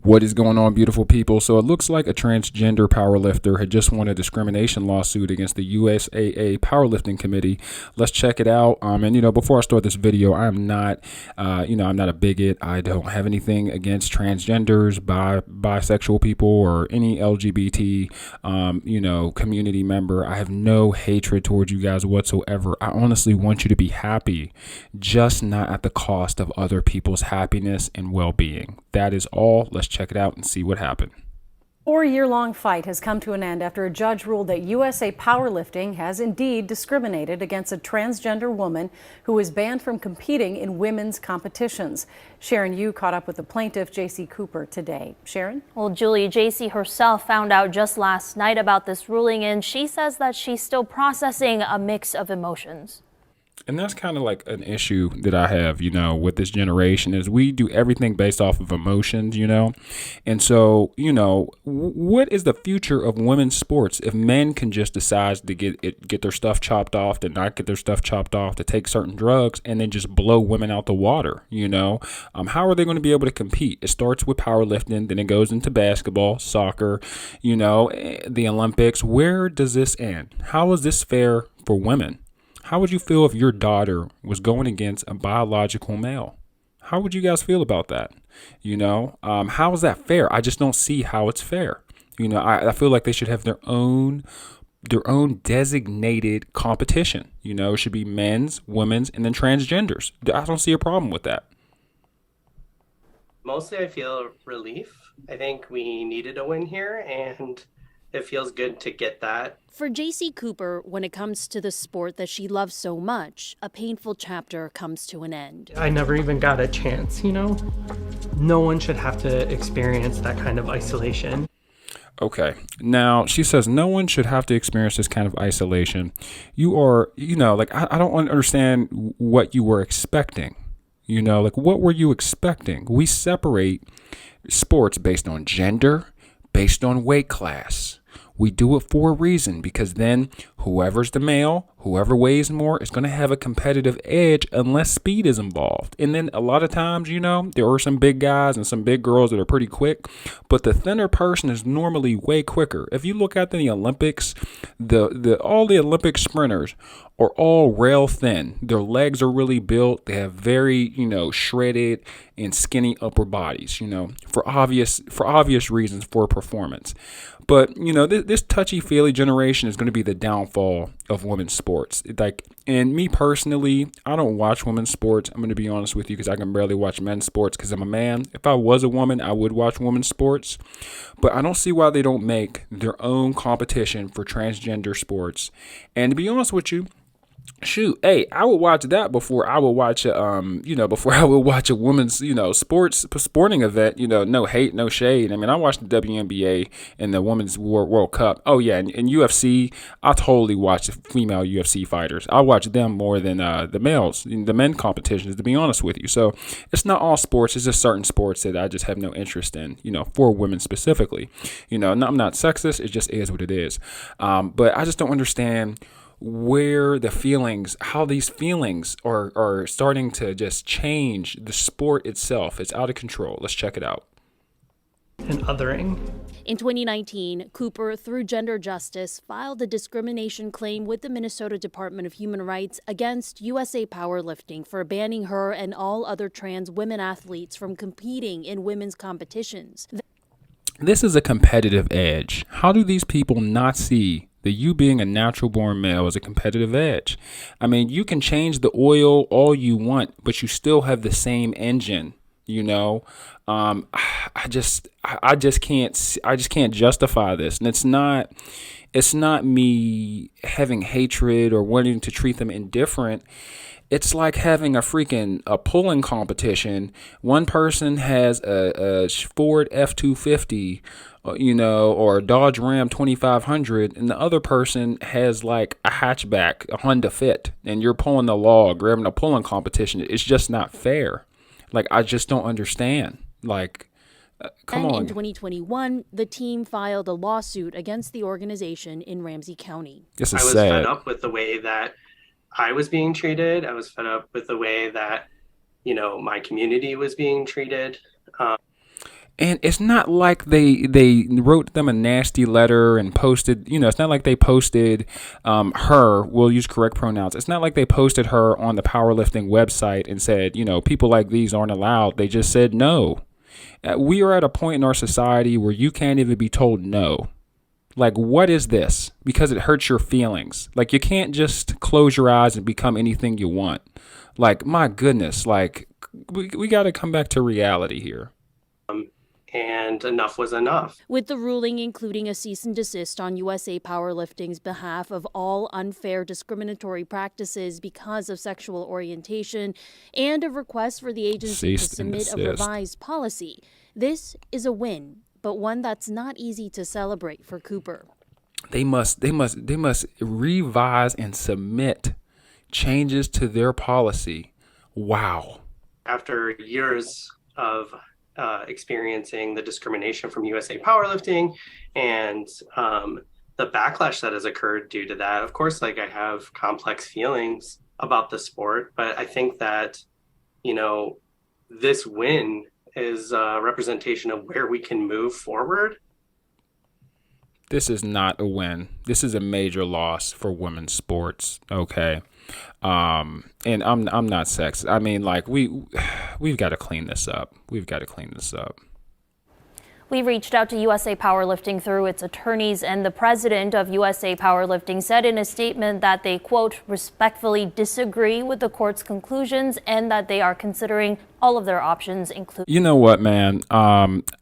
What is going on, beautiful people? So it looks like a transgender powerlifter had just won a discrimination lawsuit against the USAA powerlifting committee. Let's check it out. And before I start this video, I'm not a bigot. I don't have anything against transgenders, bisexual people, or any LGBT, community member. I have no hatred towards you guys whatsoever. I honestly want you to be happy, just not at the cost of other people's happiness and well-being. That is all. Let's check it out and see what happened. 4-year-long fight has come to an end after a judge ruled that USA Powerlifting has indeed discriminated against a transgender woman who was banned from competing in women's competitions. Sharon Yu caught up with the plaintiff, J.C. Cooper, today. Sharon? Well, Julie, J.C. herself found out just last night about this ruling, and she says that she's still processing a mix of emotions. And that's kind of like an issue that I have, with this generation is we do everything based off of emotions, And so, what is the future of women's sports if men can just decide to get their stuff chopped off, to not get their stuff chopped off, to take certain drugs and then just blow women out the water, How are they going to be able to compete? It starts with powerlifting, then it goes into basketball, soccer, the Olympics. Where does this end? How is this fair for women? How would you feel if your daughter was going against a biological male? How would you guys feel about that? How is that fair? I just don't see how it's fair. I feel like they should have their own designated competition. It should be men's, women's, and then transgenders. I don't see a problem with that. Mostly I feel relief. I think we needed a win here, and it feels good to get that. For J.C. Cooper, when it comes to the sport that she loves so much, a painful chapter comes to an end. I never even got a chance, No one should have to experience that kind of isolation. Okay. Now, she says no one should have to experience this kind of isolation. You are, I don't understand what you were expecting. What were you expecting? We separate sports based on gender, based on weight class. We do it for a reason, because then whoever's the male, whoever weighs more is going to have a competitive edge unless speed is involved. And then a lot of times, there are some big guys and some big girls that are pretty quick, but the thinner person is normally way quicker. If you look at the Olympics, all the Olympic sprinters are all rail thin. Their legs are really built. They have very, shredded and skinny upper bodies, for obvious reasons for performance. But, this touchy-feely generation is going to be the downfall of women's sports. And me personally, I don't watch women's sports. I'm going to be honest with you, because I can barely watch men's sports because I'm a man. If I was a woman, I would watch women's sports. But I don't see why they don't make their own competition for transgender sports. And to be honest with you, shoot, hey, I would watch that before I would watch a women's, sporting event, no hate, no shade. I mean, I watched the WNBA and the Women's World Cup. Oh yeah. And UFC, I totally watch the female UFC fighters. I watch them more than the males, the men competitions, to be honest with you. So it's not all sports. It's just certain sports that I just have no interest in, for women specifically. I'm not sexist. It just is what it is. But I just don't understand how these feelings are starting to just change the sport itself. It's out of control. Let's check it out. And othering. In 2019, Cooper, through Gender Justice, filed a discrimination claim with the Minnesota Department of Human Rights against USA Powerlifting for banning her and all other trans women athletes from competing in women's competitions. This is a competitive edge. How do these people not see that you being a natural born male is a competitive edge? I mean, you can change the oil all you want, but you still have the same engine, I just can't justify this. And it's not me having hatred or wanting to treat them indifferent. It's like having a pulling competition. One person has a Ford F-250, or a Dodge Ram 2500, and the other person has like a hatchback, a Honda Fit, and you're pulling the log, or having a pulling competition. It's just not fair. I just don't understand. Come on. In 2021, the team filed a lawsuit against the organization in Ramsey County. This is I was sad. fed up with the way that I was being treated. I was fed up with the way that, my community was being treated. And it's not like they wrote them a nasty letter and posted, it's not like they posted her, we'll use correct pronouns. It's not like they posted her on the powerlifting website and said, people like these aren't allowed. They just said no. We are at a point in our society where you can't even be told no. Like, what is this? Because it hurts your feelings. Like, you can't just close your eyes and become anything you want. Like, my goodness, like, we got to come back to reality here. And enough was enough. With the ruling including a cease and desist on USA Powerlifting's behalf of all unfair discriminatory practices because of sexual orientation and a request for the agency to submit a revised policy. This is a win, but one that's not easy to celebrate for Cooper. They must revise and submit changes to their policy. Wow. After years of experiencing the discrimination from USA Powerlifting and the backlash that has occurred due to that. Of course, I have complex feelings about the sport, but I think that, this win is a representation of where we can move forward. This is not a win. This is a major loss for women's sports. Okay. And I'm not sexist. I mean, we've got to clean this up. We've got to clean this up. We reached out to USA Powerlifting through its attorneys, and the president of USA Powerlifting said in a statement that they, quote, respectfully disagree with the court's conclusions and that they are considering all of their options, including... You know what, man?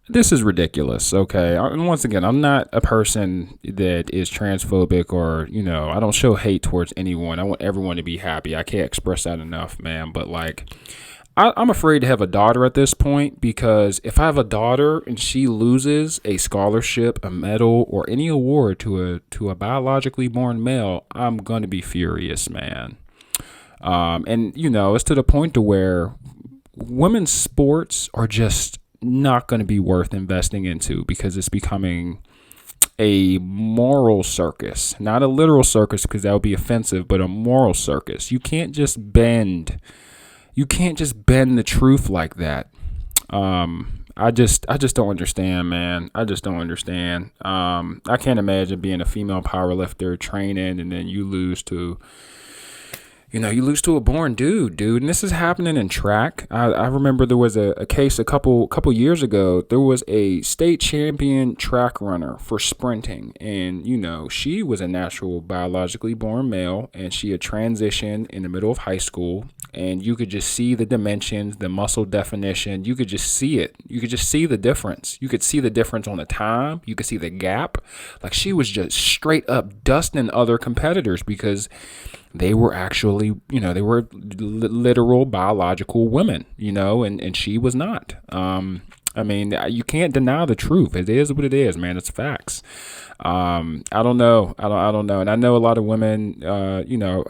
This is ridiculous, okay? And once again, I'm not a person that is transphobic or, I don't show hate towards anyone. I want everyone to be happy. I can't express that enough, man. But, I'm afraid to have a daughter at this point, because if I have a daughter and she loses a scholarship, a medal, or any award to a biologically born male, I'm going to be furious, man. And, it's to the point to where women's sports are just not going to be worth investing into, because it's becoming a moral circus, not a literal circus, because that would be offensive, but a moral circus. You can't just bend the truth like that. I just don't understand, man. I just don't understand. I can't imagine being a female powerlifter training and then you lose to a born dude. And this is happening in track. I remember there was a case a couple years ago. There was a state champion track runner for sprinting, and she was a natural biologically born male, and she had transitioned in the middle of high school, and you could just see the dimensions, the muscle definition. You could just see it. You could just see the difference. You could see the difference on the time. You could see the gap. Like, she was just straight up dusting other competitors because they were actually, they were literal biological women, and she was not. I mean, you can't deny the truth. It is what it is, man. It's facts. I don't know. I don't know. And I know a lot of women,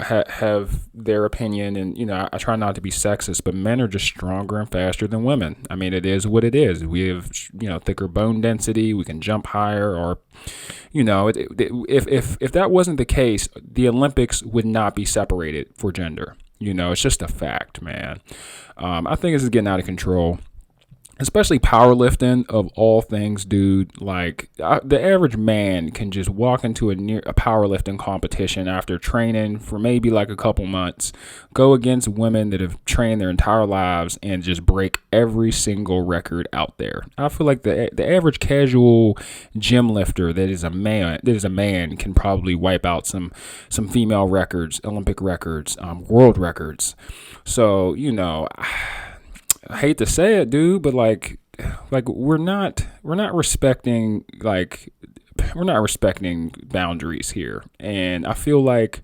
have their opinion, and, I try not to be sexist, but men are just stronger and faster than women. I mean, it is what it is. We have, thicker bone density. We can jump higher, or, if that wasn't the case, the Olympics would not be separated for gender. It's just a fact, man. I think this is getting out of control. Especially powerlifting, of all things, dude. The average man can just walk into a powerlifting competition after training for maybe a couple months, go against women that have trained their entire lives, and just break every single record out there. I feel like the average casual gym lifter that is a man can probably wipe out some female records, Olympic records, world records. So, I hate to say it, dude, but we're not respecting boundaries here. And I feel like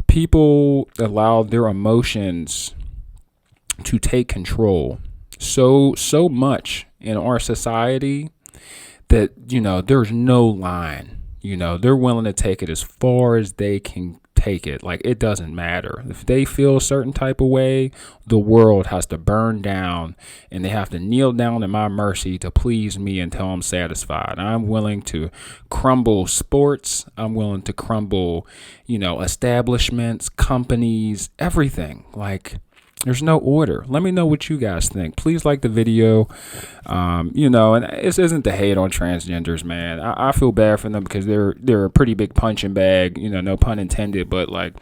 people allow their emotions to take control so much in our society that, there's no line. They're willing to take it as far as they can take it. It doesn't matter. If they feel a certain type of way, the world has to burn down, and they have to kneel down at my mercy to please me until I'm satisfied. I'm willing to crumble sports. I'm willing to crumble, establishments, companies, everything. There's no order. Let me know what you guys think. Please like the video. And this isn't to hate on transgenders, man. I feel bad for them because they're a pretty big punching bag, no pun intended, but like,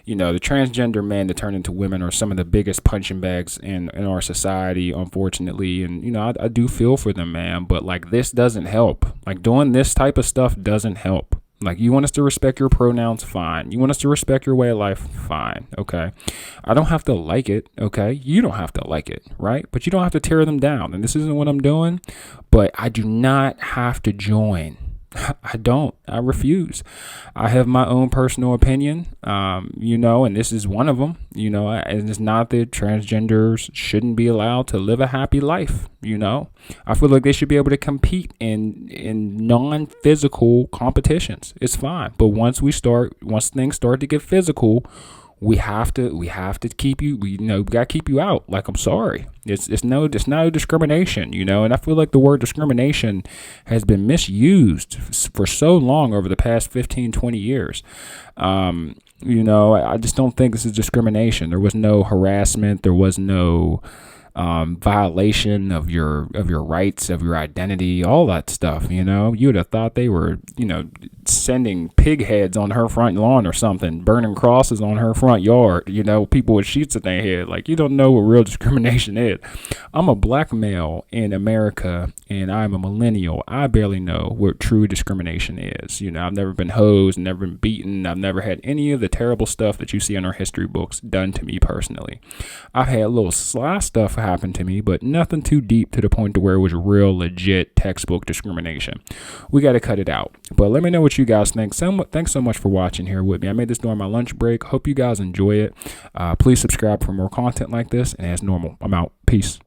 the transgender men that turn into women are some of the biggest punching bags in our society, unfortunately. And, I do feel for them, man, but like this doesn't help. Like doing this type of stuff doesn't help. Like, you want us to respect your pronouns? Fine. You want us to respect your way of life? Fine. Okay. I don't have to like it. Okay. You don't have to like it. Right. But you don't have to tear them down. And this isn't what I'm doing. But I do not have to join. I don't. I refuse. I have my own personal opinion, and this is one of them, and it's not that transgenders shouldn't be allowed to live a happy life. I feel like they should be able to compete in non-physical competitions. It's fine. But once things start to get physical, we have to keep you, we got to keep you out. Like, I'm sorry. It's not a discrimination, and I feel like the word discrimination has been misused for so long over the past 15, 20 years. I just don't think this is discrimination. There was no harassment. There was no violation of your rights, of your identity, all that stuff. You would have thought they were, sending pig heads on her front lawn or something, burning crosses on her front yard, people with sheets in their head. Like, you don't know what real discrimination is. I'm a black male in America and I'm a millennial. I barely know what true discrimination is. I've never been hosed, never been beaten. I've never had any of the terrible stuff that you see in our history books done to me personally. I've had little sly stuff happen to me, but nothing too deep to the point to where it was real legit textbook discrimination. We got to cut it out. But let me know what you guys think. Thanks so much for watching here with me. I made this during my lunch break. Hope you guys enjoy it. Please subscribe for more content like this. And as normal, I'm out. Peace.